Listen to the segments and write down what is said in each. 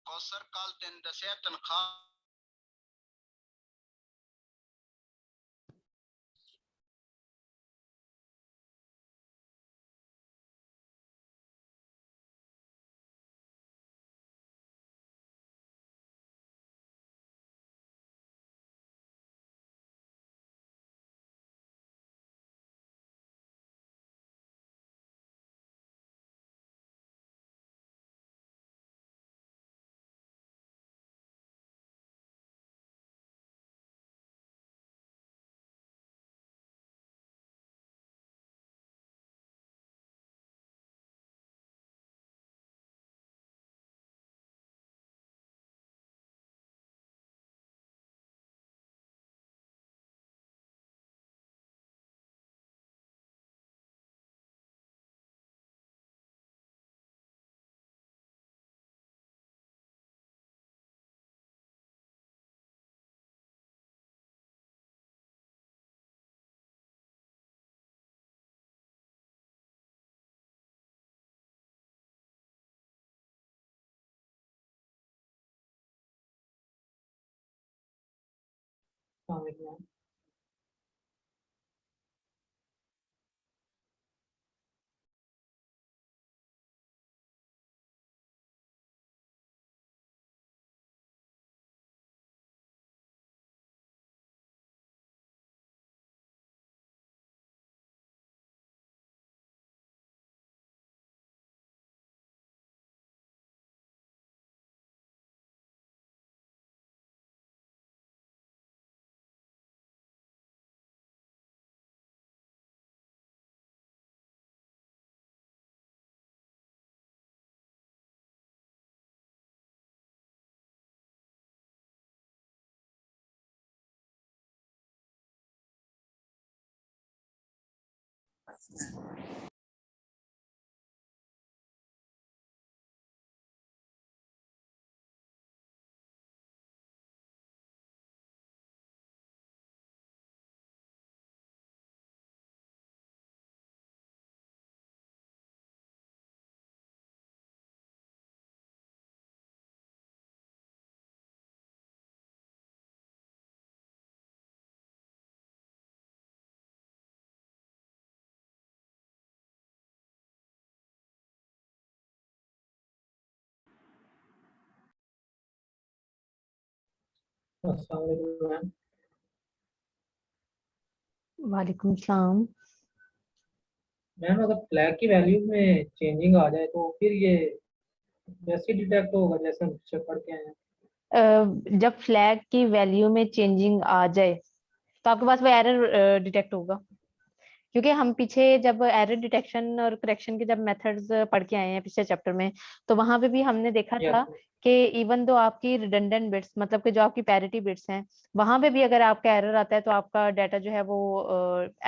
Kosar kalten da setan kha. वालेकुम सलाम। Ma'am अगर फ्लैग की वैल्यू में चेंजिंग आ जाए तो फिर ये वैसे डिटेक्ट होगा जैसे हम पीछे पढ़ के आए हैं। जब फ्लैग की वैल्यू में चेंजिंग आ जाए तो आपके पास वो एरर डिटेक्ट होगा, क्योंकि हम पीछे जब एरर डिटेक्शन और करेक्शन के जब मेथड्स पढ़ के आए हैं पिछले चैप्टर में, तो वहां पे भी हमने देखा था कि इवन दो आपकी रिडंडेंट बिट्स, मतलब कि जो आपकी पैरिटी बिट्स हैं, वहां पे भी अगर आपका एरर आता है तो आपका डाटा जो है वो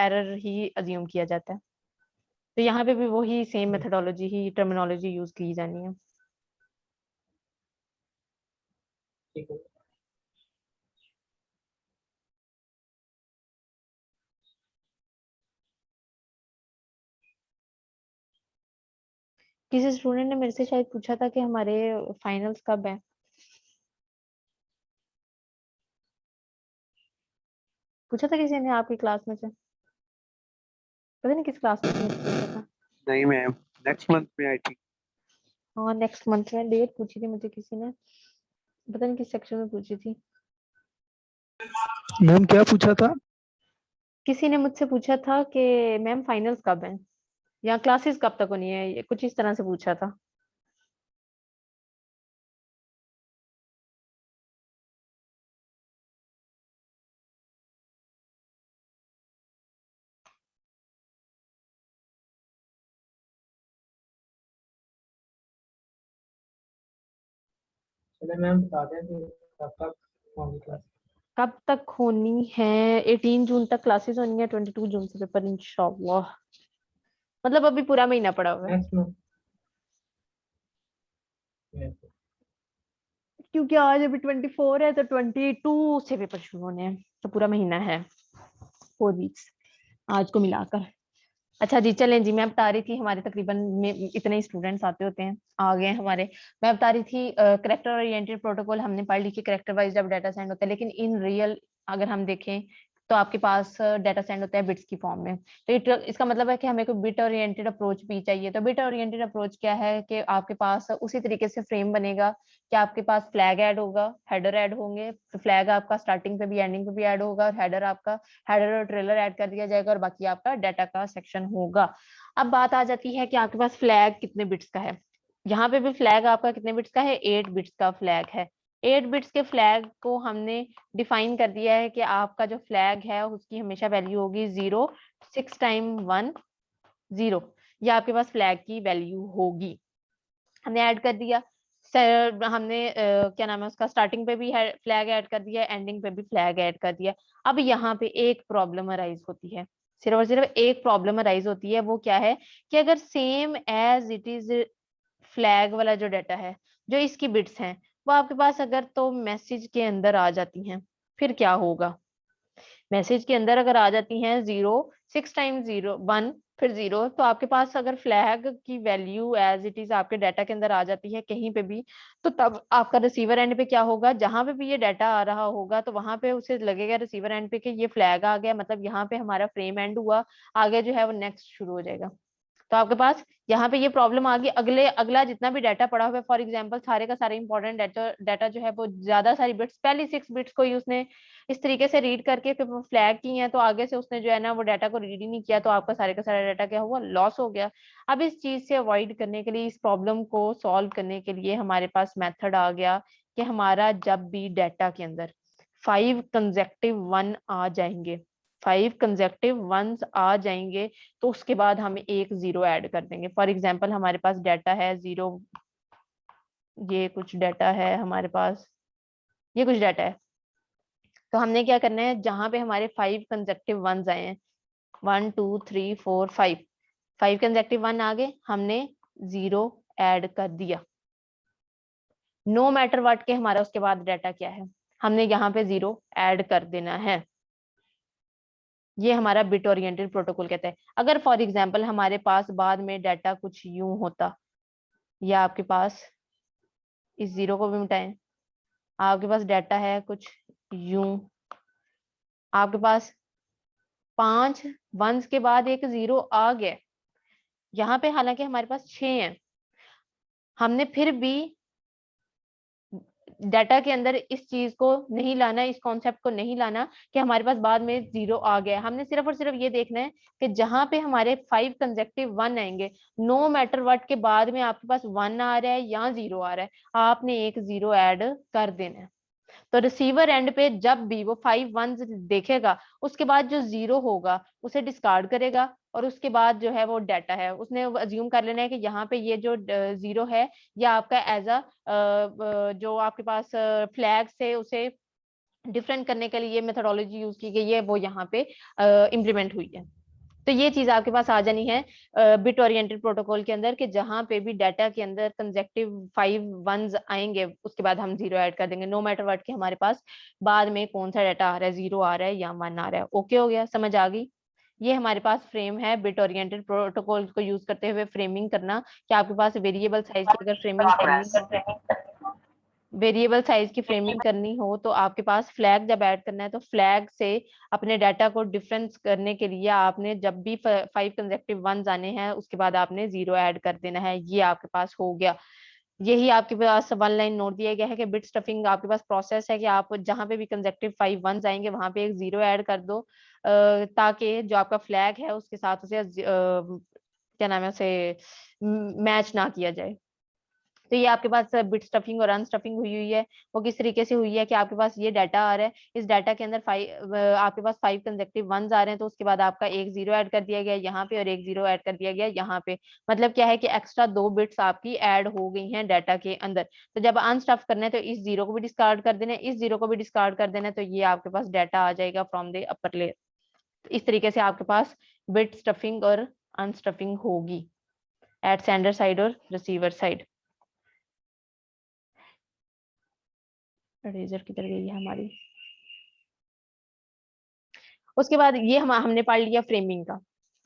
एरर ही अज्यूम किया जाता है। तो यहाँ पे भी वही सेम मेथडोलॉजी ही, टर्मिनोलॉजी यूज की जानी है। ठीक है। किसी स्टूडेंट ने मेरे से शायद पूछा था कि हमारे फाइनल्स कब है। पूछा था किसी ने आपकी क्लास में से? पता नहीं किस क्लास में से मुझसे पूछा था। नहीं मैम, नेक्स्ट मंथ में आई थिंक। हाँ, नेक्स्ट मंथ में डेट पूछी थी मुझे किसी ने, पता नहीं किस सेक्शन में पूछी थी। मैम क्या पूछा था? किसी ने मुझसे पूछा था कि मैम फाइनल्स कब हैं या क्लासेस कब तक होनी है, ये कुछ इस तरह से पूछा था। चले मैम बता दें कि कब तक होंगी क्लास। कब तक होनी है? 18 जून तक क्लासेस होनी है, 22 जून से पेपर इंशाल्लाह। मतलब अभी पूरा महीना पड़ा हुआ है, नेक्स्ट मंथ। क्योंकि आज अभी 24 है तो 22 से पेपर शुरू होने हैं, तो पूरा महीना है, 4 वीक्स आज को मिलाकर। अच्छा जी, चलें जी, मैं बता रही थी हमारे तकरीबन में इतने ही स्टूडेंट्स आते होते हैं, आ गए हैं हमारे। मैं बता रही थी करेक्टर ओरिएंटेड प्रोटोकॉल हमने पढ़ ली कि करेक्टर वाइज जब डाटा सेंड होता है, लेकिन इन रियल अगर हम देखें तो आपके पास डाटा सेंड होता है बिट्स की फॉर्म में। तो इसका मतलब है कि हमें कोई बिट ओरिएंटेड अप्रोच भी चाहिए। तो बिट ओरिएंटेड अप्रोच क्या है कि आपके पास उसी तरीके से फ्रेम बनेगा कि आपके पास फ्लैग ऐड होगा, हेडर ऐड होंगे। फ्लैग आपका स्टार्टिंग पे भी एंडिंग पे भी ऐड होगा, और हेडर आपका हेडर और ट्रेलर ऐड कर दिया जाएगा, और बाकी आपका डाटा का सेक्शन होगा। अब बात आ जाती है कि आपके पास फ्लैग कितने बिट्स का है। यहाँ पे भी फ्लैग आपका कितने बिट्स का है, 8 बिट्स का फ्लैग है। 8 बिट्स के फ्लैग को हमने डिफाइन कर दिया है कि आपका जो फ्लैग है उसकी हमेशा वैल्यू होगी 0, 6 टाइम 1 0। ये आपके पास फ्लैग की वैल्यू होगी। हमने ऐड कर दिया। हमने क्या नाम है उसका, स्टार्टिंग पे भी फ्लैग ऐड कर दिया, एंडिंग पे भी फ्लैग ऐड कर दिया। अब यहाँ पे एक प्रॉब्लम अराइज होती है, सिर्फ और सिर्फ एक प्रॉब्लम अराइज होती है। वो क्या है कि अगर same as it is flag वाला जो डाटा है, जो इसकी बिट्स हैं, वो आपके पास अगर तो मैसेज के अंदर आ जाती हैं, फिर क्या होगा। मैसेज के अंदर अगर आ जाती हैं 0, 6 टाइम 0 1 फिर 0, तो आपके पास अगर फ्लैग की वैल्यू एज इट इज आपके डाटा के अंदर आ जाती है कहीं पे भी, तो तब आपका रिसीवर एंड पे क्या होगा, जहां पे भी ये डाटा आ रहा होगा तो वहां पे उसे लगेगा रिसीवर एंड पे कि ये फ्लैग आ गया, मतलब यहाँ पे हमारा फ्रेम एंड हुआ, आगे जो है वो नेक्स्ट शुरू हो जाएगा। तो आपके पास यहाँ पे ये प्रॉब्लम आ गई। अगला जितना भी डाटा पड़ा हुआ है, फॉर एग्जांपल सारे का सारे इंपॉर्टेंट डाटा जो है वो ज्यादा सारी बिट्स, पहली 6 बिट्स को ही उसने इस तरीके से रीड करके फिर वो फ्लैग की है, तो आगे से उसने जो है ना वो डाटा को रीड ही नहीं किया, तो आपका सारे का सारा डाटा क्या हुआ, लॉस हो गया। अब इस चीज से अवॉइड करने के लिए, इस प्रॉब्लम को सॉल्व करने के लिए हमारे पास मेथड आ गया कि हमारा जब भी डाटा के अंदर 5 कंसेक्टिव 1 आ जाएंगे, 5 कंसेक्टिव 1s आ जाएंगे, तो उसके बाद हम एक 0 ऐड कर देंगे। फॉर एग्जांपल हमारे पास डाटा है 0, ये कुछ डाटा है हमारे पास, ये कुछ डाटा है। तो हमने क्या करना है, जहां पे हमारे 5 कंसेक्टिव 1s आए हैं, 1 2 3 4 5, 5 कंसेक्टिव 1 आ गए, हमने 0 ऐड कर दिया। नो मैटर व्हाट के हमारा उसके बाद डाटा क्या है, हमने यहाँ पे 0 ऐड कर देना है। ये हमारा बिट ओरिएंटेड प्रोटोकॉल कहता है। अगर फॉर एग्जांपल हमारे पास बाद में डाटा कुछ यूं होता, या आपके पास इस 0 को भी मिटाएं, आपके पास डाटा है कुछ यूं, आपके पास 5 1s के बाद एक 0 आ गया, यहाँ पे हालांकि हमारे पास 6 हैं, हमने फिर भी डाटा के अंदर इस चीज को नहीं लाना, इस कॉन्सेप्ट को नहीं लाना कि हमारे पास बाद में 0 आ गया। हमने सिर्फ और सिर्फ ये देखना है कि जहां पे हमारे 5 कंसेक्टिव 1 आएंगे, नो मैटर व्हाट के बाद में आपके पास 1 आ रहा है या 0 आ रहा है, आपने एक 0 ऐड कर देना है। तो रिसीवर एंड पे जब भी वो 5 1s देखेगा, उसके बाद जो 0 होगा उसे डिस्कार्ड करेगा, और उसके बाद जो है वो डाटा है उसने अज्यूम कर लेना है कि यहाँ पे ये जो 0 है, या आपका एज अ जो आपके पास फ्लैग से उसे डिफरेंट करने के लिए मेथोडोलॉजी यूज की गई है, वो यहाँ पे इम्प्लीमेंट हुई है। तो ये चीज आपके पास आ जानी है बिट ओरिएंटेड प्रोटोकॉल के अंदर, कि जहां पे भी डाटा के अंदर कंसेक्टिव 5 1s आएंगे, उसके बाद हम 0 ऐड कर देंगे, नो मैटर व्हाट के हमारे पास बाद में कौन सा डाटा आ रहा है, 0 आ रहा है या 1 आ रहा है। ओके हो गया, समझ आ गई। ये हमारे पास फ्रेम है बिट ओरिएंटेड प्रोटोकॉल को यूज करते हुए फ्रेमिंग करना, कि आपके पास वेरिएबल साइज की अगर फ्रेमिंग करनी हो, वेरिएबल साइज की फ्रेमिंग करनी हो, तो आपके पास फ्लैग जब ऐड करना है, तो फ्लैग से अपने डाटा को डिफरेंस करने के लिए आपने जब भी 5 कंसेक्टिव 1s आने हैं, उसके बाद आपने 0 ऐड कर देना है। ये आपके पास हो गया। यही आपके पास 1 लाइन नोट दिया गया है कि बिट स्टफिंग आपके पास प्रोसेस है कि आप जहां पे भी कंसेक्टिव 5 1s आएंगे वहां पे एक 0 ऐड कर दो, ताकि जो आपका फ्लैग है उसके साथ उसे क्या नाम है उसे मैच ना किया जाए। तो ये आपके पास बिट स्टफिंग और अनस्टफिंग हुई हुई है। वो किस तरीके से हुई है कि आपके पास ये डाटा आ रहा है, इस डाटा के अंदर आपके पास 5 कंसेक्टिव 1s आ रहे हैं, तो उसके बाद आपका एक 0 ऐड कर दिया गया यहाँ पे और एक 0 ऐड कर दिया गया यहाँ पे। मतलब क्या है कि एक्स्ट्रा 2 बिट्स आपकी ऐड हो गई हैं डाटा के अंदर। तो जब अनस्टफ करना है तो इस 0 को भी डिस्कार्ड कर देना है, इस 0 को भी डिस्कार्ड कर देना है, तो ये आपके पास डाटा आ जाएगा फ्रॉम द अपर लेयर। इस तरीके से आपके पास बिट स्टफिंग और अनस्टफिंग होगी एट सेंडर साइड और रिसीवर साइड। रेजर किधर गई है हमारी। उसके बाद ये हमने पढ़ लिया फ्रेमिंग का।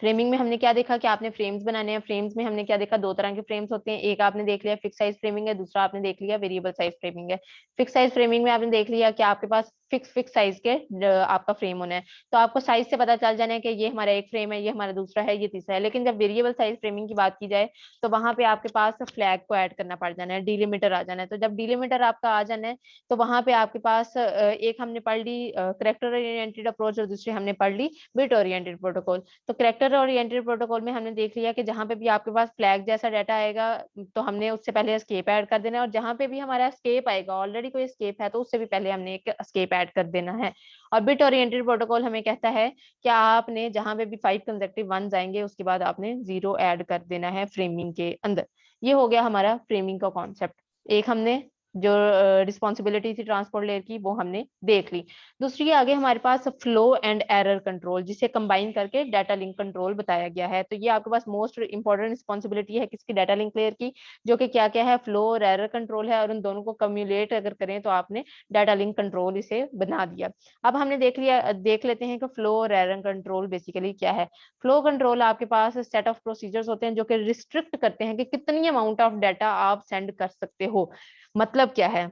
फ्रेमिंग में हमने क्या देखा कि आपने फ्रेम्स बनाने हैं। फ्रेम्स में हमने क्या देखा, दो तरह के फ्रेम्स होते हैं। एक आपने देख लिया फिक्स साइज फ्रेमिंग है, दूसरा आपने देख लिया वेरिएबल साइज फ्रेमिंग है। फिक्स साइज फ्रेमिंग में आपने देख लिया कि आपके पास फिक्स साइज के आपका फ्रेम होना है, तो आपको साइज से पता चल जाना है कि ये हमारा एक फ्रेम है, ये हमारा दूसरा है, ये तीसरा है। लेकिन जब वेरिएबल साइज फ्रेमिंग की बात की जाए तो वहां पे आपके पास फ्लैग को ऐड करना पड़ जाना है, डिलिमिटर आ जाना है। तो जब डिलिमिटर आपका आ जाना है तो वहां पे आपके पास एक हमने पढ़ ली करेक्टर ओरिएंटेड अप्रोच और दूसरी हमने पढ़ ली बिट ओरिएंटेड प्रोटोकॉल। तो करेक्टर ओरिएंटेड प्रोटोकॉल में हमने देख लिया कि जहां पे भी आपके पास फ्लैग जैसा डाटा आएगा तो हमने उससे पहले एस्केप ऐड कर देना है, और जहां पे भी हमारा एस्केप आएगा, ऑलरेडी कोई एस्केप है तो उससे भी पहले हमने एक एस्केप ऐड कर देना है। और बिट ओरिएंटेड प्रोटोकॉल हमें कहता है कि आपने जहां पे भी 5 कंसेक्टिव वंस आएंगे उसके बाद आपने 0 ऐड कर देना है फ्रेमिंग के अंदर। ये हो गया हमारा फ्रेमिंग का कॉन्सेप्ट। एक हमने जो रिस्पॉन्सिबिलिटी थी ट्रांसपोर्ट लेयर की वो हमने देख ली। दूसरी आगे हमारे पास फ्लो एंड एरर कंट्रोल, जिसे कंबाइन करके डाटा लिंक कंट्रोल बताया गया है। तो ये आपके पास मोस्ट इंपॉर्टेंट रिस्पॉन्सिबिलिटी है किसकी, डाटा लिंक लेयर की, जो कि क्या क्या है, फ्लो और एरर कंट्रोल है। और उन दोनों को कम्युलेट अगर करें तो आपने डाटा लिंक कंट्रोल इसे बना दिया। अब हमने देख लेते हैं कि फ्लो और एरर कंट्रोल बेसिकली क्या है। फ्लो कंट्रोल आपके पास सेट ऑफ प्रोसीजर्स होते हैं जो कि रिस्ट्रिक्ट करते हैं कि कितनी अमाउंट ऑफ डाटा आप सेंड कर सकते हो। मतलब क्या है,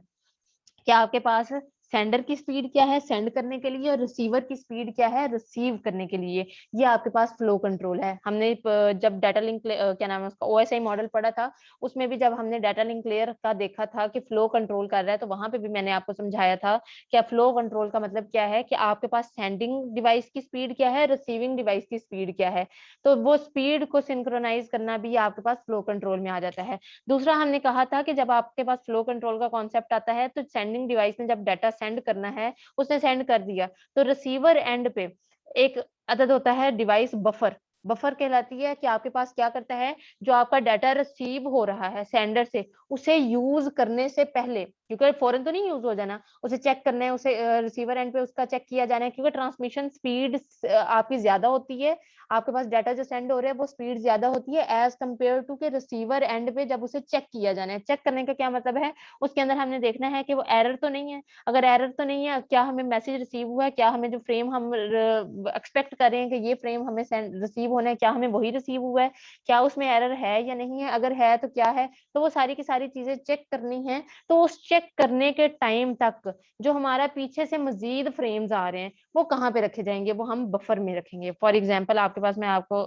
क्या आपके पास सेंडर की स्पीड क्या है सेंड करने के लिए और रिसीवर की स्पीड क्या है रिसीव करने के लिए। ये आपके पास फ्लो कंट्रोल है। हमने जब डाटा लिंक क्या नाम है उसका ओएसआई मॉडल पढ़ा था, उसमें भी जब हमने डाटा लिंक लेयर का देखा था कि फ्लो कंट्रोल कर रहा है, तो वहां पे भी मैंने आपको समझाया था कि फ्लो कंट्रोल का मतलब क्या है कि आपके पास सेंडिंग डिवाइस की स्पीड क्या है, रिसीविंग डिवाइस की स्पीड क्या है। तो वो स्पीड को सिंक्रोनाइज करना भी आपके पास फ्लो कंट्रोल में आ जाता है। दूसरा हमने कहा था कि जब आपके पास फ्लो कंट्रोल का कॉन्सेप्ट आता है तो सेंडिंग डिवाइस ने जब डाटा सेंड करना है, उसने सेंड कर दिया, तो रिसीवर एंड पे एक अदद होता है डिवाइस बफर। बफर कहलाती है कि आपके पास क्या करता है, जो आपका डाटा रिसीव हो रहा है सेंडर से, उसे यूज करने से पहले, क्योंकि फौरन तो नहीं यूज हो जाना, उसे चेक करना है, उसे रिसीवर एंड पे उसका चेक किया जाना है, क्योंकि ट्रांसमिशन स्पीड आपकी ज्यादा होती है, आपके पास डाटा जो सेंड हो रहा है वो स्पीड ज्यादा होती है एज कंपेयर टू के रिसीवर एंड पे जब उसे चेक किया जाना है। चेक करने का क्या मतलब है, उसके अंदर हमने देखना है कि वो एरर तो नहीं है। अगर एरर तो नहीं है, क्या हमें मैसेज रिसीव हुआ है, क्या हमें जो फ्रेम हम एक्सपेक्ट कर रहे हैं कि ये फ्रेम हमें रिसीव होना है, क्या हमें वही रिसीव हुआ है, क्या उसमें एरर है या नहीं है, अगर है तो क्या है। तो वो सारी की सारी चीजें चेक करनी है। तो उस चेक करने के टाइम तक जो हमारा पीछे से मजीद फ्रेम्स आ रहे हैं वो कहाँ पे रखे जाएंगे, वो हम बफर में रखेंगे। फॉर एग्जाम्पल आपके पास, मैं आपको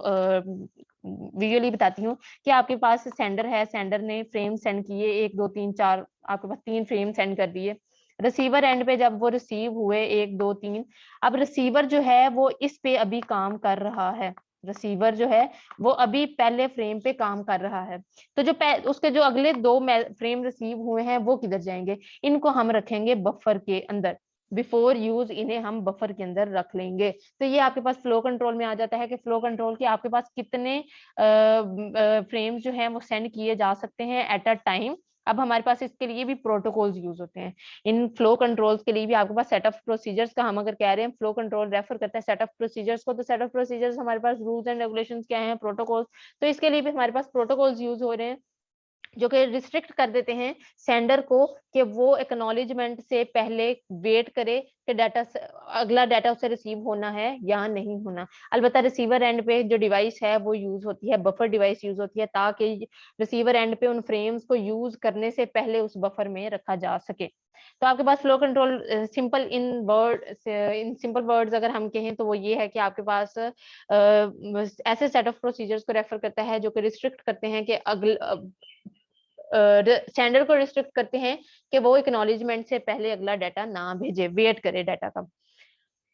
विजुअली बताती हूँ कि आपके पास सेंडर है, सेंडर ने फ्रेम सेंड किए 1 2 3 4, आपके पास 3 फ्रेम सेंड कर दिए। रिसीवर एंड पे जब वो रिसीव हुए 1 2 3, अब रिसीवर जो है वो इस पे अभी काम कर रहा है, रिसीवर जो है वो अभी पहले फ्रेम पे काम कर रहा है। तो जो उसके जो अगले 2 फ्रेम रिसीव हुए हैं वो किधर जाएंगे, इनको हम रखेंगे बफर के अंदर। बिफोर यूज इन्हें हम बफर के अंदर रख लेंगे। तो ये आपके पास फ्लो कंट्रोल में आ जाता है कि फ्लो कंट्रोल के आपके पास कितने फ्रेम्स जो है वो सेंड किए जा सकते हैं एट अ टाइम। अब हमारे पास इसके लिए भी प्रोटोकॉल्स यूज होते हैं। इन फ्लो कंट्रोल्स के लिए भी आपके पास सेट ऑफ प्रोसीजर्स का, हम अगर कह रहे हैं फ्लो कंट्रोल रेफर करता है सेट ऑफ प्रोसीजर्स को, तो सेट ऑफ प्रोसीजर्स हमारे पास रूल्स एंड रेगुलेशंस क्या हैं, प्रोटोकॉल्स। तो इसके लिए भी हमारे पास प्रोटोकॉल्स यूज हो रहे हैं जो कि रिस्ट्रिक्ट कर देते हैं सेंडर को कि वो एक्नॉलेजमेंट से पहले वेट करे कि डाटा अगला डाटा उसे रिसीव होना है या नहीं होना। अलबत्ता रिसीवर एंड पे जो डिवाइस है वो यूज होती है, बफर डिवाइस यूज होती है, ताकि रिसीवर एंड पे उन फ्रेम्स को यूज करने से पहले उस बफर में रखा जा सके। तो आपके पास flow control in simple words अगर हम कहें तो वो ये है कि आपके पास ऐसे सेट ऑफ प्रोसीजर्स को रेफर करता है जो कि रिस्ट्रिक्ट करते हैं कि स्टैंडर्ड को रिस्ट्रिक्ट करते हैं कि वो एक्नॉलेजमेंट से पहले अगला डाटा ना भेजे, वेट करे डाटा का।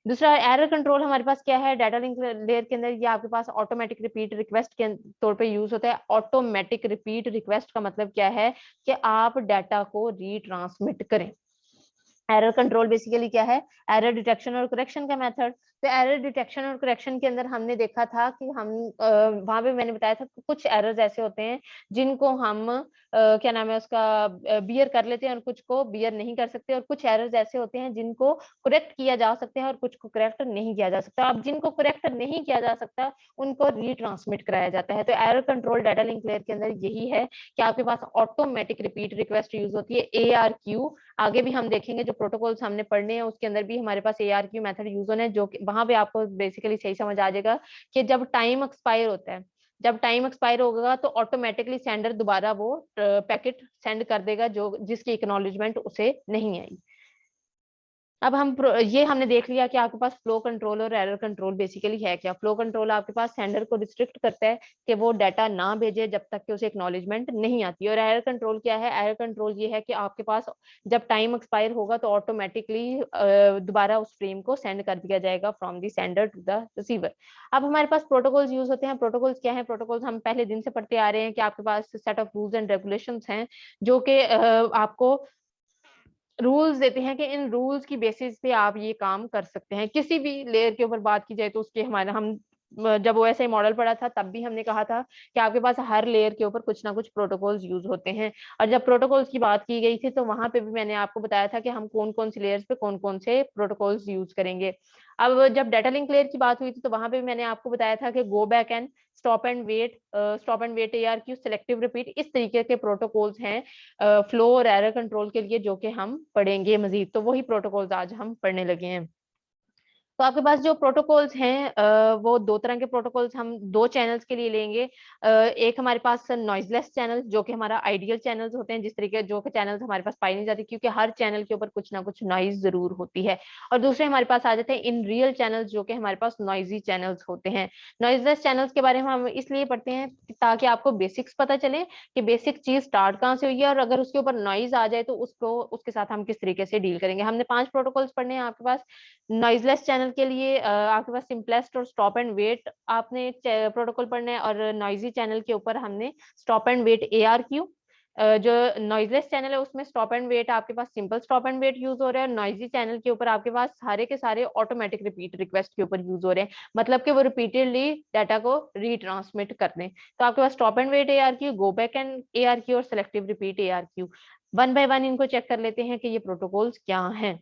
दूसरा एरर कंट्रोल हमारे पास क्या है, डाटा लिंक लेयर के अंदर ये आपके पास ऑटोमेटिक रिपीट रिक्वेस्ट के तौर पे यूज होता है। ऑटोमेटिक रिपीट रिक्वेस्ट का मतलब क्या है कि आप डाटा को रीट्रांसमिट करें। एरर कंट्रोल बेसिकली क्या है, एरर डिटेक्शन और करेक्शन का मेथड। तो एरर डिटेक्शन और करेक्शन के अंदर हमने देखा था कि हम वहां पे मैंने बताया था कि कुछ एरर्स ऐसे होते हैं जिनको हम क्या नाम है उसका बियर कर लेते हैं और कुछ को बियर नहीं कर सकते, और कुछ एरर्स ऐसे होते हैं जिनको करेक्ट किया जा सकते हैं और कुछ को करेक्ट नहीं किया जा सकता। अब जिनको करेक्ट नहीं किया जा सकता उनको रीट्रांसमिट कराया जाता है। तो error control data link layer के अंदर यही है कि आपके पास ऑटोमेटिक रिपीट रिक्वेस्ट यूज होती है, ARQ आगे भी हम देखेंगे जो प्रोटोकॉल्स हमने पढ़ने हैं उसके अंदर भी हमारे पास ARQ मेथड यूज होने हैं, जो वहां पे आपको बेसिकली सही समझ आ जाएगा कि जब टाइम एक्सपायर होता है, जब टाइम एक्सपायर होगा तो ऑटोमेटिकली सेंडर दोबारा वो पैकेट सेंड कर देगा जो जिसकी एक्नॉलेजमेंट उसे नहीं आई। अब हम ये हमने देख लिया कि आपके पास फ्लो कंट्रोल और एरर कंट्रोल बेसिकली है क्या। फ्लो कंट्रोल आपके पास सेंडर को रिस्ट्रिक्ट करता है कि वो डाटा ना भेजे जब तक कि उसे एक्नॉलेजमेंट नहीं आती। और एरर कंट्रोल क्या है? एरर कंट्रोल ये है कि आपके पास जब टाइम एक्सपायर होगा तो ऑटोमेटिकली दोबारा उस फ्रेम को सेंड कर दिया जाएगा from the sender to the receiver. अब हमारे पास प्रोटोकॉल्स यूज होते हैं। प्रोटोकॉल्स क्या है? प्रोटोकॉल्स हम पहले दिन से पढ़ते आ रहे हैं कि आपके पास set of rules and regulations हैं जो कि आपको रूल्स देते हैं कि इन रूल्स की बेसिस पे आप ये काम कर सकते हैं। किसी भी लेयर के ऊपर बात की जाए तो उसके हमारा हम जब वो ऐसा ही मॉडल पढ़ा था तब भी हमने कहा था कि आपके पास हर लेयर के ऊपर कुछ ना कुछ प्रोटोकॉल्स यूज होते हैं। और जब प्रोटोकॉल्स की बात की गई थी तो वहां पे भी मैंने आपको बताया था कि हम कौन कौन सी लेयर्स पे कौन कौन से प्रोटोकॉल्स यूज करेंगे। अब जब डाटा लिंक लेयर की बात हुई थी तो वहां पे भी मैंने आपको बताया था कि go back and stop and wait ARQ, selective repeat, इस तरीके के प्रोटोकॉल्स हैं फ्लो और एरर कंट्रोल के लिए जो कि हम पढ़ेंगे मजीद। तो वही प्रोटोकॉल्स आज हम पढ़ने लगे हैं। तो आपके पास जो प्रोटोकॉल्स हैं वो दो तरह के प्रोटोकॉल्स हम दो चैनल्स के लिए लेंगे। एक हमारे पास नॉइजलेस चैनल जो कि हमारा आइडियल चैनल्स होते हैं, जिस तरीके जो कि चैनल्स हमारे पास पाई नहीं जाती क्योंकि हर चैनल के ऊपर कुछ ना कुछ नॉइज जरूर होती है। और दूसरे हमारे पास आ जाते हैं इन रियल चैनल्स जो कि हमारे पास नॉइजी चैनल्स होते हैं। नॉइजलेस चैनल्स के बारे में हम इसलिए पढ़ते हैं ताकि आपको बेसिक्स पता चले कि बेसिक चीज स्टार्ट कहाँ से हुई है और अगर उसके ऊपर नॉइज आ जाए तो उसको उसके साथ हम किस तरीके से डील करेंगे। हमने 5 प्रोटोकॉल्स पढ़ने हैं आपके पास। नॉइजलेस चैनल के लिए आपके पास सिंपलेस्ट और स्टॉप एंड वेट आपने प्रोटोकॉल पढ़ना है और नॉइजी चैनल के ऊपर हमने स्टॉप एंड वेट ARQ। जो नॉइजलेस चैनल है उसमें स्टॉप एंड वेट आपके पास simple stop and wait use हो रहा है और नॉइजी चैनल के ऊपर आपके पास सारे के सारे ऑटोमेटिक रिपीट रिक्वेस्ट के ऊपर यूज हो रहे हैं, मतलब कि वो रिपीटेडली डाटा को रीट्रांसमिट कर दें। तो आपके पास stop and wait ARQ, go back and ARQ और selective repeat ARQ। One by one इनको चेक कर लेते हैं कि ये प्रोटोकॉल्स क्या हैं।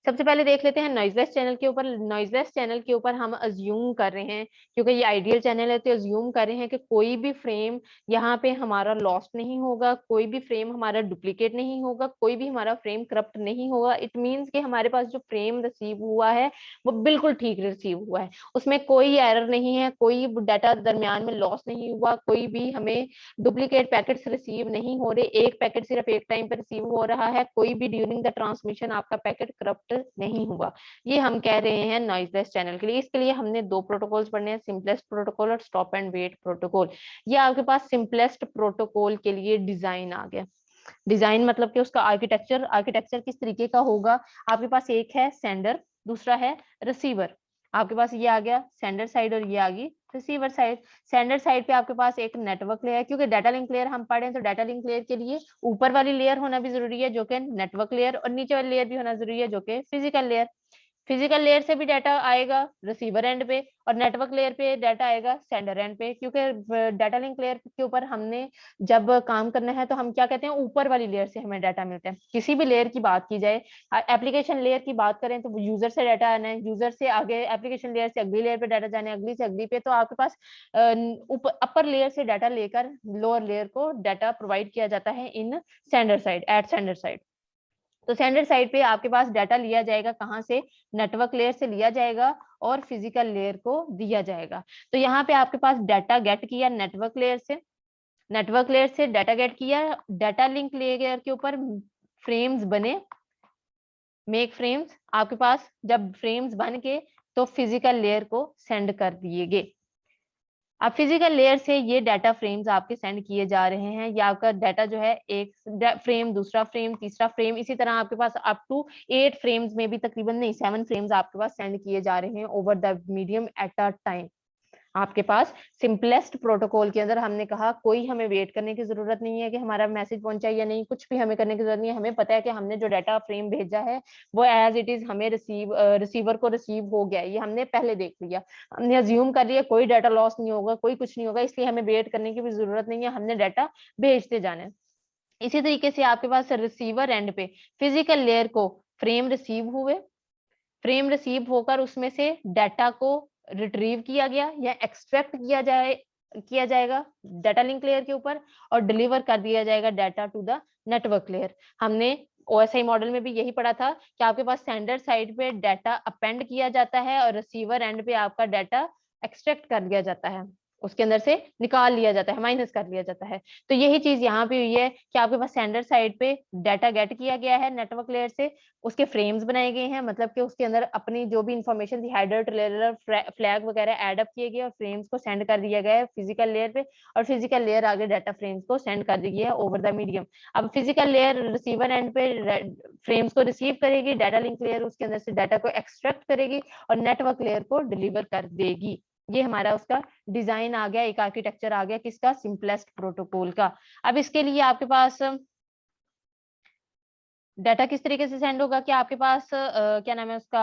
सबसे पहले देख लेते हैं नॉइजलेस चैनल के ऊपर। नॉइजलेस चैनल के ऊपर हम अज्यूम कर रहे हैं क्योंकि ये आइडियल चैनल है तो अज्यूम कर रहे हैं कि कोई भी फ्रेम यहाँ पे हमारा लॉस्ट नहीं होगा, कोई भी फ्रेम हमारा डुप्लीकेट नहीं होगा, कोई भी हमारा फ्रेम करप्ट नहीं होगा। इट मीन्स कि हमारे पास जो फ्रेम रिसीव हुआ है वो बिल्कुल ठीक रिसीव हुआ है, उसमें कोई एरर नहीं है, कोई डाटा दरमियान में लॉस नहीं हुआ, कोई भी हमें डुप्लीकेट पैकेट्स रिसीव नहीं हो रहे, एक पैकेट सिर्फ एक टाइम पर रिसीव हो रहा है, कोई भी ड्यूरिंग द ट्रांसमिशन आपका पैकेट करप्ट नहीं हुआ। ये हम कह रहे हैं नॉइजलेस चैनल के लिए। इसके लिए हमने दो प्रोटोकॉल्स पढ़ने हैं, सिंपलेस्ट प्रोटोकॉल और स्टॉप एंड वेट प्रोटोकॉल। ये आपके पास सिंपलेस्ट प्रोटोकॉल के लिए डिजाइन आ गया। डिजाइन मतलब कि उसका आर्किटेक्चर किस तरीके का होगा। आपके पास एक है सेंडर, दूसरा है रिसीवर। आपके पास ये आ गया सेंडर साइड और ये आ गई रिसीवर साइड। सेंडर साइड पे आपके पास एक नेटवर्क लेयर, क्योंकि डाटा लिंक लेयर हम पढ़े हैं तो डाटा लिंक लेयर के लिए ऊपर वाली लेयर होना भी जरूरी है जो कि नेटवर्क लेयर, और नीचे वाली लेयर भी होना जरूरी है जो कि फिजिकल लेयर। फिजिकल लेयर से भी डाटा आएगा रिसीवर एंड पे और नेटवर्क लेयर पे डाटा आएगा सेंडर एंड पे। क्योंकि डाटा लिंक लेयर के ऊपर हमने जब काम करना है तो हम क्या कहते हैं, ऊपर वाली लेयर से हमें डाटा मिलता है। किसी भी लेयर की बात की जाए, एप्लीकेशन लेयर की बात करें तो यूजर से डाटा आना है, यूजर से आगे एप्लीकेशन लेयर से अगली लेयर पे डाटा जाना है, अगली से अगली पे। तो आपके पास अपर लेयर से डाटा लेकर लोअर लेयर को डाटा प्रोवाइड किया जाता है in sender side, at sender side. तो सेंडर साइड पे आपके पास डाटा लिया जाएगा कहाँ से, नेटवर्क लेयर से लिया जाएगा और फिजिकल लेयर को दिया जाएगा। तो यहाँ पे आपके पास डाटा गेट किया नेटवर्क लेयर से, नेटवर्क लेयर से डाटा गेट किया, डाटा लिंक लेयर के ऊपर फ्रेम्स बने, मेक फ्रेम्स। आपके पास जब फ्रेम्स बन के तो फिजिकल लेयर को सेंड कर दिए गए। अब फिजिकल लेयर से ये डाटा फ्रेम्स आपके सेंड किए जा रहे हैं। या आपका डाटा जो है एक फ्रेम, दूसरा फ्रेम, तीसरा फ्रेम, इसी तरह आपके पास अप टू 8 फ्रेम्स में भी तकरीबन नहीं 7 फ्रेम्स आपके पास सेंड किए जा रहे हैं over the medium at a time. आपके पास सिंपलेस्ट प्रोटोकॉल के अंदर हमने कहा कोई हमें वेट करने की जरूरत नहीं है कि हमारा मैसेज पहुंचा या नहीं, कुछ भी हमें करने की जरूरत नहीं है। हमें पता है कि हमने जो डाटा फ्रेम भेजा है वो एज इट इज हमें रिसीवर को रिसीव हो गया, ये हमने पहले देख लिया। हमने अज्यूम कर लिया कोई डाटा लॉस नहीं होगा, कोई कुछ नहीं होगा, इसलिए हमें वेट करने की भी जरूरत नहीं है, हमने डाटा भेजते जाना है। इसी तरीके से आपके पास रिसीवर एंड पे फिजिकल लेयर को फ्रेम रिसीव हुए, फ्रेम रिसीव होकर उसमें से डाटा को रिट्रीव किया गया या एक्सट्रैक्ट किया जाएगा डाटा लिंक लेयर के ऊपर और डिलीवर कर दिया जाएगा data to the network layer. हमने OSI मॉडल में भी यही पढ़ा था कि आपके पास सेंडर साइड पे डाटा अपेंड किया जाता है और रिसीवर एंड पे आपका डाटा एक्सट्रैक्ट कर लिया जाता है, उसके अंदर से निकाल लिया जाता है, माइनस कर लिया जाता है। तो यही चीज यहाँ पे हुई है कि आपके पास सेंडर साइड पे डाटा गेट किया गया है नेटवर्क लेयर से, उसके फ्रेम्स बनाए गए हैं, मतलब कि उसके अंदर अपनी जो भी इंफॉर्मेशन थी, हेडर, ट्रेलर, फ्लैग वगैरह ऐड अप किए गए और फ्रेम्स को सेंड कर दिया गया है फिजिकल लेयर पे, और फिजिकल लेयर आगे डाटा फ्रेम्स को सेंड कर दी है ओवर द मीडियम। अब फिजिकल लेयर रिसीवर एंड पे फ्रेम्स को रिसीव करेगी, डाटा लिंक लेयर उसके अंदर से डाटा को एक्सट्रैक्ट करेगी और नेटवर्क लेयर को डिलीवर कर देगी। ये हमारा उसका डिजाइन आ गया, एक आर्किटेक्चर आ गया किसका, सिंपलेस्ट प्रोटोकॉल का। अब इसके लिए आपके पास डाटा किस तरीके से सेंड होगा कि आपके पास क्या नाम है उसका,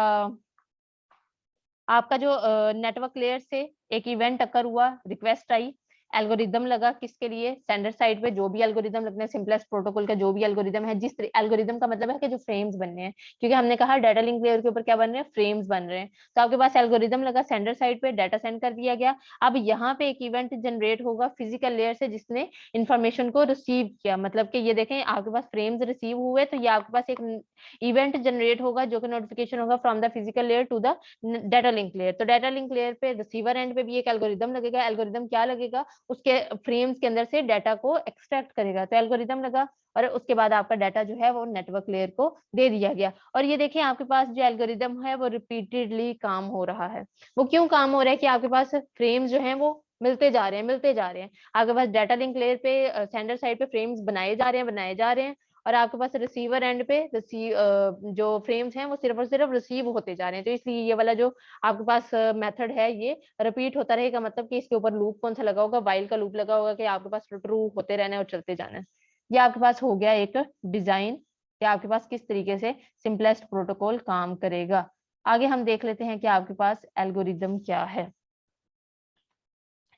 आपका जो नेटवर्क लेयर से एक इवेंट अकर हुआ, रिक्वेस्ट आई, एल्गोरिदम लगा किसके लिए, सेंडर साइड पे जो भी एल्गोरिदम लगना है, सिंपलेस्ट प्रोटोकॉल का जो भी एल्गोरिदम है, जिस एल्गोरिदम का मतलब है कि जो फ्रेम्स बनने हैं, क्योंकि हमने कहा डाटा लिंक लेयर के ऊपर क्या बन रहे हैं, फ्रेम्स बन रहे हैं। तो आपके पास एल्गोरिदम लगा, सेंडर साइड पे डाटा सेंड कर दिया गया। अब यहाँ पे एक इवेंट जनरेट होगा फिजिकल लेयर से जिसने इंफॉर्मेशन को रिसीव किया, मतलब कि ये देखें आपके पास फ्रेम्स रिसीव हुए, तो ये आपके पास एक इवेंट जनरेट होगा जो कि नोटिफिकेशन होगा from the physical layer to the data link layer. तो डाटा लिंक लेयर पे रिसीवर एंड पे भी एक एल्गोरिदम लगेगा। एल्गोरिदम क्या लगेगा, उसके फ्रेम्स के अंदर से डाटा को एक्सट्रैक्ट करेगा, तो एल्गोरिदम लगा और उसके बाद आपका डाटा जो है वो नेटवर्क लेयर को दे दिया गया। और ये देखिए आपके पास जो एल्गोरिदम है वो रिपीटेडली काम हो रहा है। वो क्यों काम हो रहा है कि आपके पास फ्रेम्स जो है वो मिलते जा रहे हैं, मिलते जा रहे हैं। आपके पास डाटा लिंक लेयर पे सेंडर साइड पे फ्रेम्स बनाए जा रहे हैं, बनाए जा रहे हैं, और आपके पास रिसीवर एंड पे जो फ्रेम्स हैं वो सिर्फ और सिर्फ रिसीव होते जा रहे हैं। तो इसलिए ये वाला जो आपके पास मेथड है ये रिपीट होता रहेगा, मतलब कि इसके ऊपर लूप कौन सा लगा होगा, वाइल का लूप लगा होगा कि आपके पास ट्रू होते रहना है और चलते जाना है। ये आपके पास हो गया एक डिजाइन कि आपके पास किस तरीके से सिंपलेस्ट प्रोटोकॉल काम करेगा। आगे हम देख लेते हैं कि आपके पास एल्गोरिदम क्या है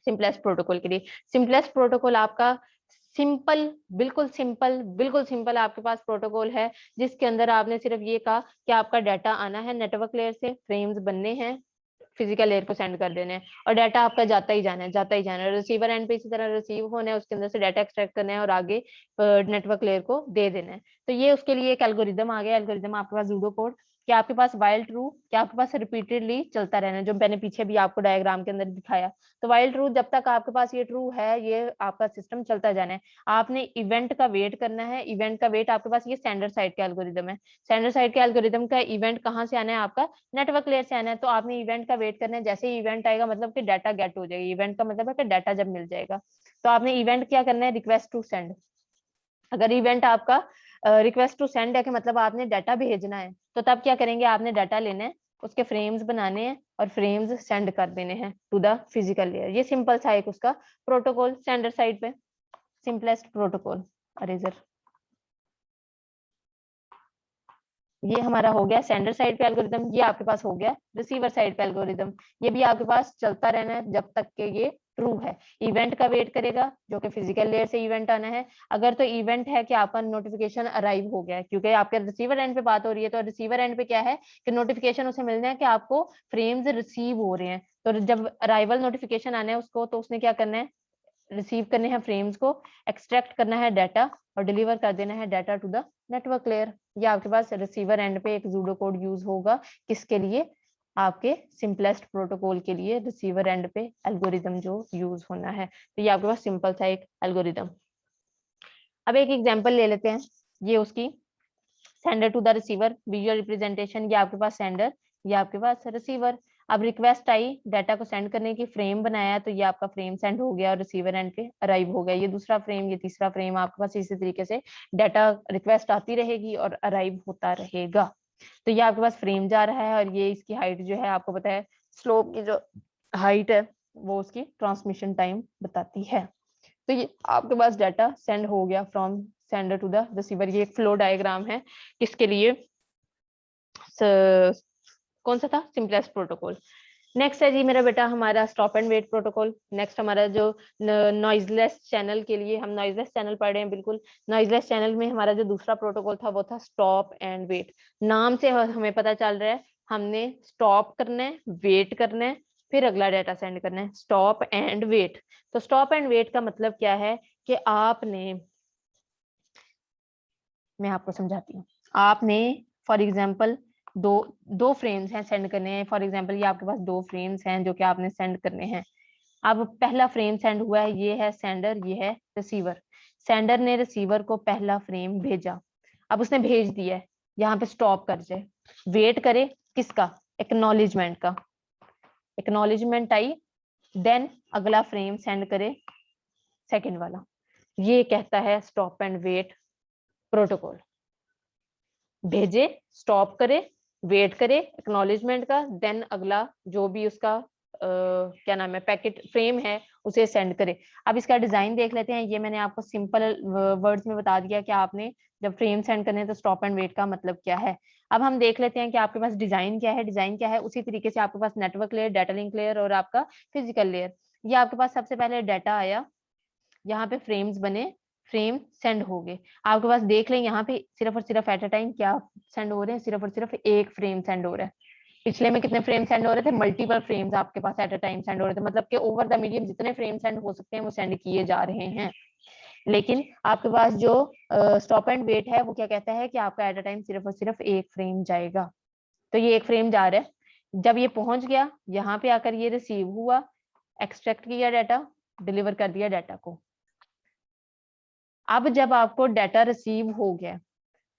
सिंपलेस्ट प्रोटोकॉल के लिए। सिंपलेस्ट प्रोटोकॉल आपका सिंपल, बिल्कुल सिंपल, बिल्कुल सिंपल आपके पास प्रोटोकॉल है जिसके अंदर आपने सिर्फ ये कहा कि आपका डाटा आना है नेटवर्क लेयर से, फ्रेम्स बनने हैं, फिजिकल लेयर को सेंड कर देना है और डाटा आपका जाता ही जाना है, जाता ही जाना है। रिसीवर एंड पे इसी तरह रिसीव होना है, उसके अंदर से डाटा एक्सट्रैक्ट करना है और आगे नेटवर्क लेयर को दे देना है। तो ये उसके लिए एक एल्गोरिदम आ गया। एल्गोरिदम आपके पास जूडो कोड कि आपके पास वाइल ट्रू, कि आपके पास रिपीटेडली चलता रहना है, जो मैंने पीछे भी आपको डायग्राम के अंदर दिखाया। तो वाइल ट्रू, जब तक आपके पास ये ट्रू है ये आपका सिस्टम चलता जाना है। आपने इवेंट का वेट करना है, इवेंट का वेट आपके पास, ये स्टैंडर्ड साइड का एल्गोरिदम है। स्टैंडर्ड साइड के एल्गोरिदम का इवेंट कहाँ से आना है, आपका नेटवर्क लेयर से आना है। तो आपने इवेंट का वेट करना है, जैसे ही इवेंट आएगा मतलब कि डाटा गेट हो जाएगी, इवेंट का मतलब है कि डाटा जब मिल जाएगा। तो आपने इवेंट क्या करना है, रिक्वेस्ट टू सेंड। अगर इवेंट आपका रिक्वेस्ट टू सेंड है कि मतलब आपने डाटा भेजना है, तो तब क्या करेंगे, आपने डाटा लेना है, उसके फ्रेम्स बनाने हैं और फ्रेम्स सेंड कर देने हैं टू द फिजिकल लेयर। ये सिंपल सा एक उसका प्रोटोकॉल स्टैंडर्ड साइड पे, सिंपलेस्ट प्रोटोकॉल। अरेजर, ये हमारा हो गया सेंडर साइड पे एल्गोरिदम। ये आपके पास हो गया रिसीवर साइड पे एल्गोरिदम। ये भी आपके पास चलता रहना है जब तक कि ये ट्रू है। इवेंट का वेट करेगा जो कि फिजिकल लेयर से इवेंट आना है। अगर तो इवेंट है कि आपका नोटिफिकेशन अराइव हो गया है, क्योंकि आपके रिसीवर एंड पे बात हो रही है, तो रिसीवर एंड पे क्या है कि नोटिफिकेशन उसे मिलना है कि आपको फ्रेम्स रिसीव हो रहे हैं। तो जब अराइवल नोटिफिकेशन आना है उसको, तो उसने क्या करना है, रिसीव करने हैं फ्रेम्स को, एक्सट्रैक्ट करना है डाटा और डिलीवर कर देना है data to the network layer. ये आपके पास रिसीवर एंड पे एक जूडो कोड यूज होगा, किसके लिए, आपके सिंपलेस्ट प्रोटोकॉल के लिए रिसीवर एंड पे एल्गोरिदम जो यूज होना है। तो ये आपके पास सिंपल सा एक एल्गोरिदम। अब एक एग्जांपल ले लेते हैं, ये उसकी sender to the receiver visual representation. ये आपके पास सेंडर, ये आपके पास रिसीवर। अब रिक्वेस्ट आई डाटा को सेंड करने की, फ्रेम बनाया, तो ये आपका फ्रेम सेंड हो गया और रिसीवर एंड पे अराइव हो गया। ये दूसरा फ्रेम, ये तीसरा फ्रेम, आपके पास इसी तरीके से डाटा रिक्वेस्ट आती रहेगी और अराइव होता रहेगा। तो ये आपके पास फ्रेम जा रहा है और ये इसकी हाइट जो है आपको पता है, स्लोप की जो हाइट है वो उसकी ट्रांसमिशन टाइम बताती है। तो ये आपके पास डाटा सेंड हो गया from sender to the receiver. ये एक फ्लो डायग्राम है किसके लिए, कौन सा था, सिंपलेस्ट प्रोटोकॉल। नेक्स्ट है जी मेरा बेटा हमारा stop and wait protocol. Next हमारा जो नॉइजलेस चैनल के लिए, हम नॉइजलेस चैनल पढ़ रहे हैं, बिल्कुल नॉइजलेस चैनल में हमारा जो दूसरा प्रोटोकॉल था वो था स्टॉप एंड वेट। नाम से हमें पता चल रहा है हमने स्टॉप करना है, वेट करना है, फिर अगला डाटा सेंड करना है, स्टॉप एंड वेट। तो स्टॉप एंड वेट का मतलब क्या है कि आपने, मैं आपको समझाती हूँ, आपने फॉर एग्जांपल दो फ्रेम्स हैं सेंड करने हैं। फॉर एग्जांपल ये आपके पास 2 फ्रेम्स हैं जो कि आपने सेंड करने हैं। अब पहला फ्रेम सेंड हुआ है, ये है सेंडर, ये है रिसीवर। सेंडर ने रिसीवर को पहला फ्रेम भेजा, अब उसने भेज दिया है, यहाँ पे स्टॉप कर जाए, वेट करे किसका, एक्नॉलेजमेंट का। एक्नॉलेजमेंट आई, देन अगला फ्रेम सेंड करे सेकंड वाला। ये कहता है स्टॉप एंड वेट प्रोटोकॉल। भेजे, स्टॉप करे, वेट करे एक्नॉलेजमेंट का, देन अगला जो भी उसका क्या नाम है पैकेट फ्रेम है उसे सेंड करे। अब इसका डिजाइन देख लेते हैं। ये मैंने आपको सिंपल वर्ड्स में बता दिया कि आपने जब फ्रेम सेंड करने हैं तो स्टॉप एंड वेट का मतलब क्या है। अब हम देख लेते हैं कि आपके पास डिजाइन क्या है। डिजाइन क्या है, उसी तरीके से आपके पास network layer, data link layer और आपका फिजिकल लेयर। ये आपके पास सबसे पहले डाटा आया, यहाँ पे फ्रेम्स बने, फ्रेम सेंड हो गए। आपके पास देख लें यहाँ पे सिर्फ और सिर्फ एट अ टाइम क्या सेंड हो रहे हैं, सिर्फ और सिर्फ एक फ्रेम सेंड हो रहा है। पिछले में कितने फ्रेम सेंड हो रहे थे, मल्टीपल फ्रेम्स आपके पास एट अ टाइम सेंड हो रहे थे। मतलब कि ओवर द मीडियम जितने फ्रेम सेंड हो सकते हैं वो सेंड किए जा रहे हैं। लेकिन आपके पास जो स्टॉप एंड वेट है वो क्या कहता है कि आपका एट अ टाइम सिर्फ और सिर्फ एक फ्रेम जाएगा। तो ये एक फ्रेम जा रहा है, जब ये पहुंच गया यहाँ पे आकर ये रिसीव हुआ, एक्सट्रैक्ट किया डाटा, डिलीवर कर दिया डाटा को। अब जब आपको डाटा रिसीव हो गया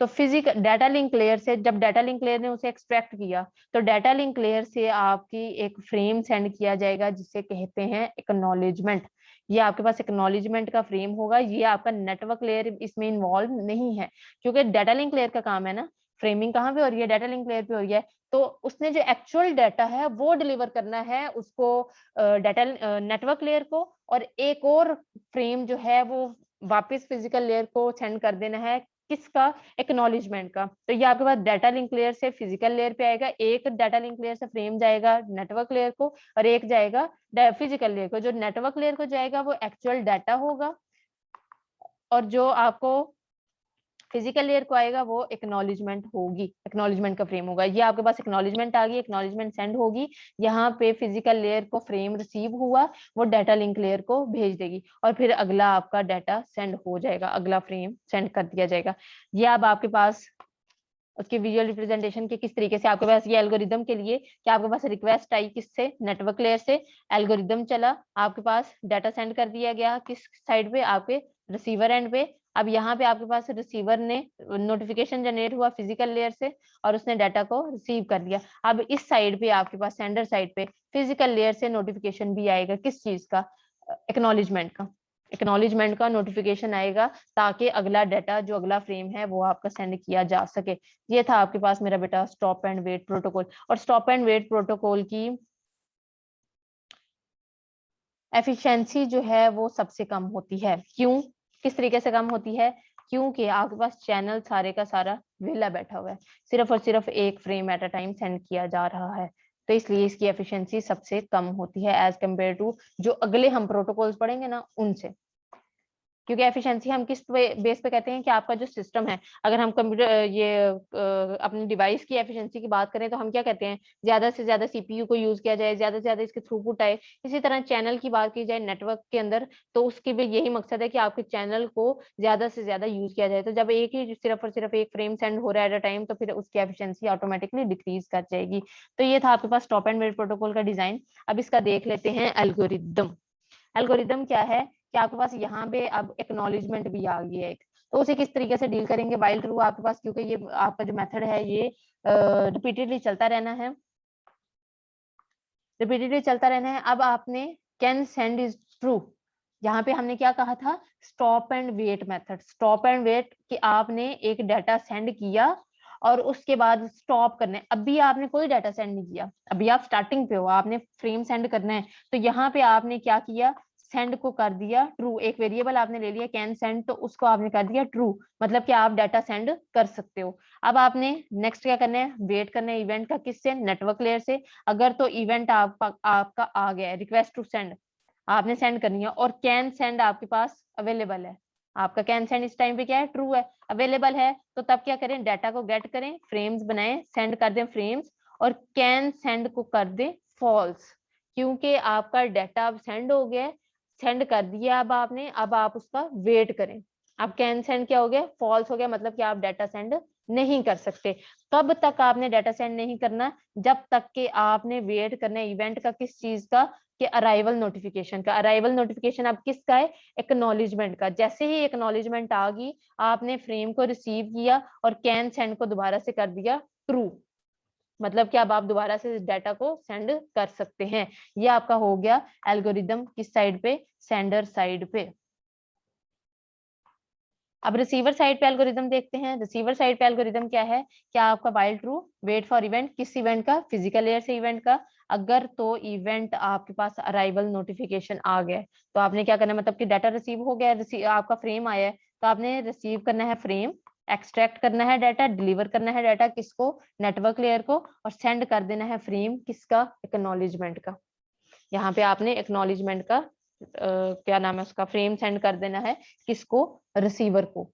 तो फिजिकल डाटा लिंक लेयर से, जब डाटा लिंक लेयर ने उसे एक्सट्रैक्ट किया तो डाटा लिंक लेयर से आपकी एक फ्रेम सेंड किया जाएगा जिसे कहते हैं एक्नॉलेजमेंट। ये आपके पास एक्नॉलेजमेंट का फ्रेम होगा। ये आपका नेटवर्क लेयर इसमें इन्वॉल्व नहीं है, क्योंकि डाटा लिंक लेयर का काम है ना, फ्रेमिंग कहाँ पे हो रही है, डाटा लिंक लेयर पे हो रही है। तो उसने जो एक्चुअल डाटा है वो डिलीवर करना है उसको डाटा नेटवर्क लेयर को, और एक और फ्रेम जो है वो वापस फिजिकल लेयर को सेंड कर देना है। किसका, एक्नॉलेजमेंट का। तो ये आपके पास डाटा लिंक लेयर से फिजिकल लेयर पे आएगा, एक डाटा लिंक लेयर से फ्रेम जाएगा नेटवर्क लेयर को और एक जाएगा फिजिकल लेयर को। जो नेटवर्क लेयर को जाएगा वो एक्चुअल डाटा होगा और जो आपको फिजिकल लेयर को आएगा वो एक्नॉलेजमेंट होगी, एक्नॉलेजमेंट का फ्रेम होगा। ये आपके पास एक्नॉलेजमेंट आ गई, एक्नॉलेजमेंट सेंड होगी, यहाँ पे फिजिकल लेयर को फ्रेम रिसीव हुआ, वो डाटा लिंक लेयर को भेज देगी और फिर अगला आपका डाटा सेंड हो जाएगा, अगला फ्रेम सेंड कर दिया जाएगा। ये अब आपके पास उसके विजुअल रिप्रेजेंटेशन के किस तरीके से आपके पास ये एल्गोरिदम के लिए कि आपके पास रिक्वेस्ट आई किससे, नेटवर्क लेयर से, एल्गोरिदम चला, आपके पास डाटा सेंड कर दिया गया किस साइड पे, आपके रिसीवर एंड पे। अब यहाँ पे आपके पास रिसीवर ने नोटिफिकेशन जनरेट हुआ फिजिकल लेयर से और उसने डाटा को रिसीव कर लिया। अब इस साइड पे आपके पास सेंडर साइड पे फिजिकल लेयर से नोटिफिकेशन भी आएगा, किस चीज का, एक्नॉलेजमेंट का। एक्नॉलेजमेंट का नोटिफिकेशन आएगा ताकि अगला डाटा जो अगला फ्रेम है वो आपका सेंड किया जा सके। ये था आपके पास मेरा बेटा स्टॉप एंड वेट प्रोटोकॉल। और स्टॉप एंड वेट प्रोटोकॉल की एफिशिएंसी जो है वो सबसे कम होती है। क्यों, किस तरीके से कम होती है, क्योंकि आपके पास चैनल सारे का सारा वेला बैठा हुआ है, सिर्फ और सिर्फ एक frame at a time send किया जा रहा है। तो इसलिए इसकी एफिशिएंसी सबसे कम होती है एज कम्पेयर टू जो अगले हम प्रोटोकॉल्स पढ़ेंगे ना उनसे। क्योंकि एफिशिएंसी हम किस बेस पे कहते हैं कि आपका जो सिस्टम है, अगर हम कंप्यूटर अपनी डिवाइस की एफिशिएंसी की बात करें तो हम क्या कहते हैं, ज्यादा से ज्यादा सीपीयू को यूज किया जाए, ज्यादा से ज्यादा इसके थ्रूपुट आए। इसी तरह चैनल की बात की जाए नेटवर्क के अंदर तो उसकी भी यही मकसद है कि आपके चैनल को ज्यादा से ज्यादा यूज किया जाए। तो जब एक ही सिर्फ और सिर्फ एक फ्रेम सेंड हो रहा है एट अ टाइम तो फिर उसकी एफिशिएंसी ऑटोमेटिकली डिक्रीज कर जाएगी। तो ये था आपके पास स्टॉप एंड वेट प्रोटोकॉल का डिजाइन। अब इसका देख लेते हैं एल्गोरिदम। एल्गोरिदम क्या है कि आपके पास यहाँ पे अब एक्नॉलेजमेंट भी आ गई है एक, तो उसे किस तरीके से डील करेंगे। वाइल ट्रू आपके पास, क्योंकि ये आपका जो मेथड है ये रिपीटेडली चलता रहना है, रिपीटेडली चलता रहना है। अब आपने कैन सेंड इज ट्रू, यहाँ पे हमने क्या कहा था, stop and wait method. Stop and wait कि आपने एक डाटा सेंड किया और उसके बाद स्टॉप करना है। अभी आपने कोई डाटा सेंड नहीं किया, अभी आप स्टार्टिंग पे हो, आपने फ्रेम सेंड करना है, तो यहाँ पे आपने क्या किया, सेंड को कर दिया ट्रू। एक वेरिएबल आपने ले लिया कैन सेंड, तो उसको आपने कर दिया ट्रू, मतलब कि आप डाटा सेंड कर सकते हो। अब आपने नेक्स्ट क्या करना है, वेट करना है इवेंट का, किससे, नेटवर्क लेयर से। अगर तो इवेंट आपका आ गया है, रिक्वेस्ट टू सेंड आपने सेंड करनी है और कैन सेंड आपके पास अवेलेबल है, आपका कैन सेंड इस टाइम पे क्या है, ट्रू है, अवेलेबल है, तो तब क्या करें, डाटा को गेट करें, फ्रेम्स बनाएं, सेंड कर दें फ्रेम्स, और कैन सेंड को कर दें फॉल्स, क्योंकि आपका डाटा अब सेंड हो गया, सेंड कर दिया अब आपने, अब आप उसका वेट करें। अब कैन सेंड क्या हो गया, फॉल्स हो गया, मतलब कि आप डाटा सेंड नहीं कर सकते। कब तक आपने डाटा सेंड नहीं करना? जब तक कि आपने वेट करना है इवेंट का, किस चीज का, कि अराइवल नोटिफिकेशन का। अराइवल नोटिफिकेशन अब किसका है? एक्नॉलेजमेंट का। जैसे ही एक्नॉलेजमेंट आ गई, आपने फ्रेम को रिसीव किया और कैन सेंड को दोबारा से कर दिया ट्रू, मतलब कि अब आप दोबारा से डाटा को सेंड कर सकते हैं। ये आपका हो गया एल्गोरिदम किस साइड पे? सेंडर साइड पे। अब रिसीवर साइड पे एल्गोरिदम देखते हैं। रिसीवर साइड पे एल्गोरिदम क्या है? क्या आपका while true, wait for event, किस इवेंट का? फिजिकल लेयर से इवेंट का। अगर तो इवेंट आपके पास अराइवल नोटिफिकेशन आ गया तो आपने क्या करना है, मतलब कि डाटा रिसीव हो गया, आपका फ्रेम आया है तो आपने रिसीव करना है फ्रेम, एक्सट्रैक्ट करना है डाटा, डिलीवर करना है डाटा किसको? नेटवर्क लेयर को, और सेंड कर देना है फ्रेम किसका? एक्नॉलेजमेंट का। यहाँ पे आपने एक्नॉलेजमेंट का क्या नाम है उसका, फ्रेम सेंड कर देना है किसको? रिसीवर को,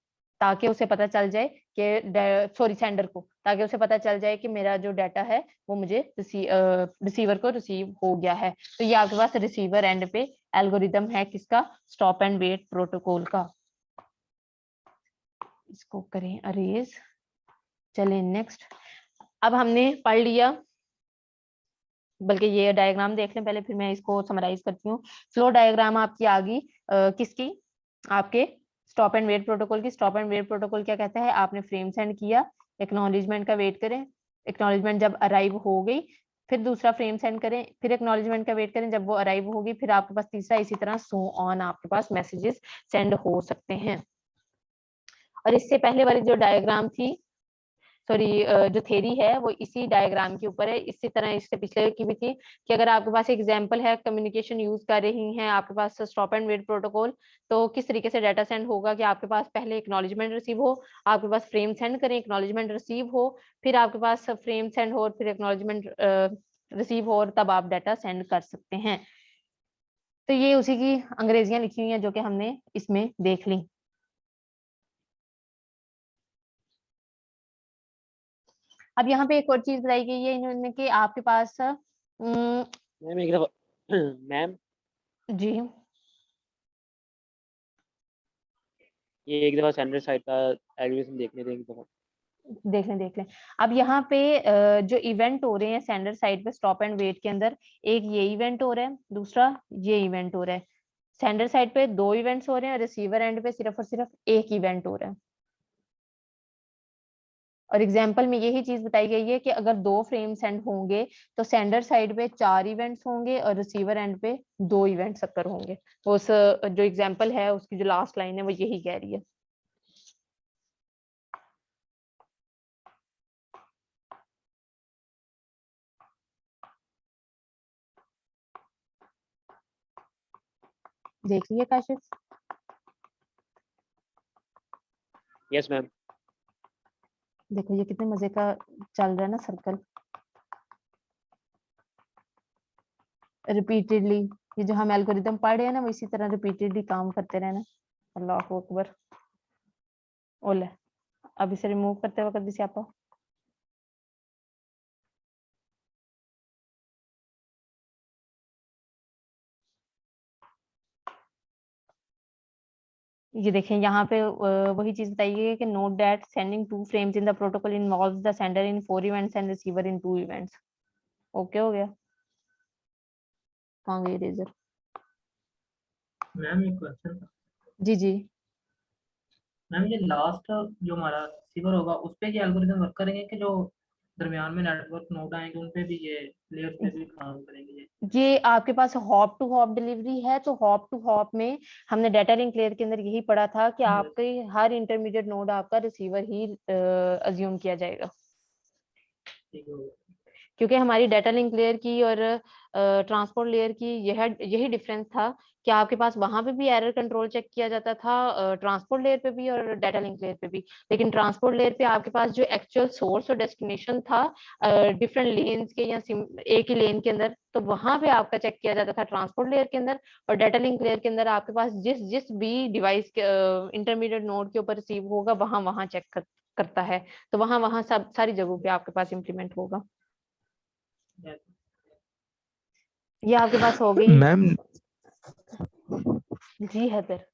ताकि उसे पता चल जाए कि सॉरी सेंडर को, ताकि उसे पता चल जाए कि मेरा जो डाटा है वो मुझे रिसीवर को रिसीव हो गया है। तो ये आपके पास रिसीवर एंड पे एल्गोरिदम है किसका? स्टॉप एंड वेट प्रोटोकॉल का। इसको करें अरेज। चलिए नेक्स्ट। अब हमने पढ़ लिया, बल्कि ये डायग्राम देख लें पहले, फिर मैं इसको समराइज करती हूँ। फ्लो डायग्राम आपकी आ गई किसकी? आपके स्टॉप एंड वेट प्रोटोकॉल की। स्टॉप एंड वेट प्रोटोकॉल क्या कहता है? आपने फ्रेम सेंड किया, एक्नॉलेजमेंट का वेट करें, एक्नॉलेजमेंट जब अराइव हो गई फिर दूसरा फ्रेम सेंड करें, फिर एक्नॉलेजमेंट का वेट करें, जब वो अराइव होगी फिर आपके पास तीसरा, इसी तरह सो ऑन आपके पास मैसेजेस सेंड हो सकते हैं। और इससे पहले वाली जो डायग्राम थी, सॉरी जो थ्योरी है वो इसी डायग्राम के ऊपर है। इसी तरह इससे पिछले की भी थी कि अगर आपके पास एग्जांपल है, कम्युनिकेशन यूज कर रही हैं आपके पास स्टॉप एंड वेट प्रोटोकॉल, तो किस तरीके से डाटा सेंड होगा कि आपके पास पहले एक्नॉलेजमेंट रिसीव हो, आपके पास फ्रेम सेंड करें, एक्नॉलेजमेंट रिसीव हो, फिर आपके पास फ्रेम सेंड हो और फिर एक्नॉलेजमेंट रिसीव हो, और तब आप डाटा सेंड कर सकते हैं। तो ये उसी की अंग्रेजियां लिखी हुई हैं जो कि हमने इसमें देख ली। अब यहाँ पे एक और चीज बताई गई है इन्होंने कि आपके पास मैम एक दफा मैम जी ये एक दफा सेंडर साइड का एल्गोरिथम देखने दें एक दफा। देख लें। अब यहाँ पे जो इवेंट हो रहे हैं सेंडर साइड पे स्टॉप एंड वेट के अंदर, एक ये इवेंट हो रहा है, दूसरा ये इवेंट हो रहा है। सेंडर साइड पे 2 इवेंट्स हो रहे हैं और रिसीवर एंड पे सिर्फ और सिर्फ एक इवेंट हो रहा है। और एग्जाम्पल में यही चीज बताई गई है कि अगर 2 फ्रेम सेंड होंगे तो सेंडर साइड पे 4 इवेंट्स होंगे और रिसीवर एंड पे 2 इवेंट्स अकर होंगे। उस जो एग्जाम्पल है उसकी जो लास्ट लाइन है वो यही कह रही है। देख लिया काशिफ? Yes ma'am. देखो ये कितने मजे का चल रहा है ना सर्कल, रिपीटेडली। ये जो हम एल्गोरिदम पढ़ रहे हैं ना वो इसी तरह रिपीटेडली काम करते रहना। अल्लाह अकबर। ओले अब इसे रिमूव करते वक्त भी स्यापा। ये देखें यहाँ पे वही चीज बताई गई है कि note that sending 2 frames in the protocol involves the sender in 4 events and receiver in 2 events. Okay हो गया? कहाँ गई इरेजर? मैम एक क्वेश्चन था। जी जी। मैम ये लास्ट जो हमारा रिसीवर होगा उस पे ये एल्गोरिदम वर्क करेंगे कि जो दरमियान में नेटवर्क नोड आएंगे उन पे भी ये लेयर्स पे भी काम करेंगे ये आपके पास हॉप टू हॉप डिलीवरी है, तो हॉप टू हॉप में हमने डाटा लिंक लेयर के अंदर यही पढ़ा था कि आपके हर इंटरमीडिएट नोड आपका रिसीवर ही अज्यूम किया जाएगा। ठीक है। क्योंकि हमारी डाटा लिंक लेयर की और ट्रांसपोर्ट लेयर की यही डिफरेंस था कि आपके पास वहां पे भी एरर कंट्रोल चेक किया जाता था, ट्रांसपोर्ट लेयर पे भी और डाटा लिंक लेयर पे भी। लेकिन ट्रांसपोर्ट लेयर पे आपके पास जो एक्चुअल सोर्स और डेस्टिनेशन था डिफरेंट लेन्स के या एक ही लेन के अंदर, तो वहां पे आपका चेक किया जाता था ट्रांसपोर्ट लेयर के अंदर। और डाटा लिंक लेयर के अंदर आपके पास जिस भी डिवाइस के इंटरमीडिएट नोड के ऊपर रिसीव होगा वहां चेक करता है। तो वहां सब सारी जगहों पे आपके पास इम्प्लीमेंट होगा। ये आपके पास हो गई मैम। जी हैदर।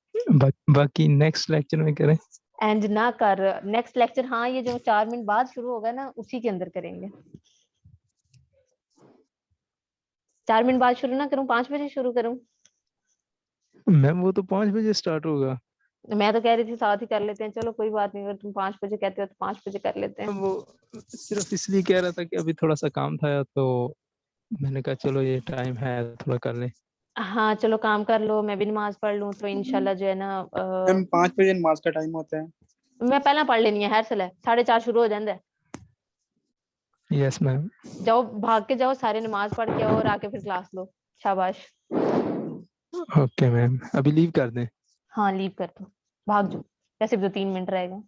बाकी नेक्स्ट लेक्चर में करें। एंड ना कर नेक्स्ट लेक्चर, हाँ ये जो 4 मिनट बाद शुरू होगा ना उसी के अंदर करेंगे। 4 मिनट बाद शुरू ना करूं, 5 बजे शुरू करूं? मैम वो तो 5 बजे स्टार्ट होगा। मैं तो कह रही थी साथ ही कर लेते हैं, चलो कोई बात नहीं, अगर तुम 5 बजे कहते हो तो 5 बजे कर लेते हैं। वो सिर्फ इसलिए कह रहा था कि अभी थोड़ा सा काम था तो मैंने कहा चलो ये टाइम है थोड़ा कर लें। हाँ चलो काम कर लो, मैं भी नमाज पढ़ लूं तो इंशाल्लाह जो है ना मैम 5 बजे नमाज का टाइम होता है। मैं पहला पढ़ लेनी है, हर सला 4:30 शुरू हो जाता है। Yes ma'am. जाओ भाग के जाओ, सारे नमाज पढ़ के आओ और आके फिर क्लास लो। शाबाश। ओके मैम, अभी लीव कर दें? हाँ लीव कर दो, भाग जाओ, वैसे भी तो 3 मिनट रहेगा।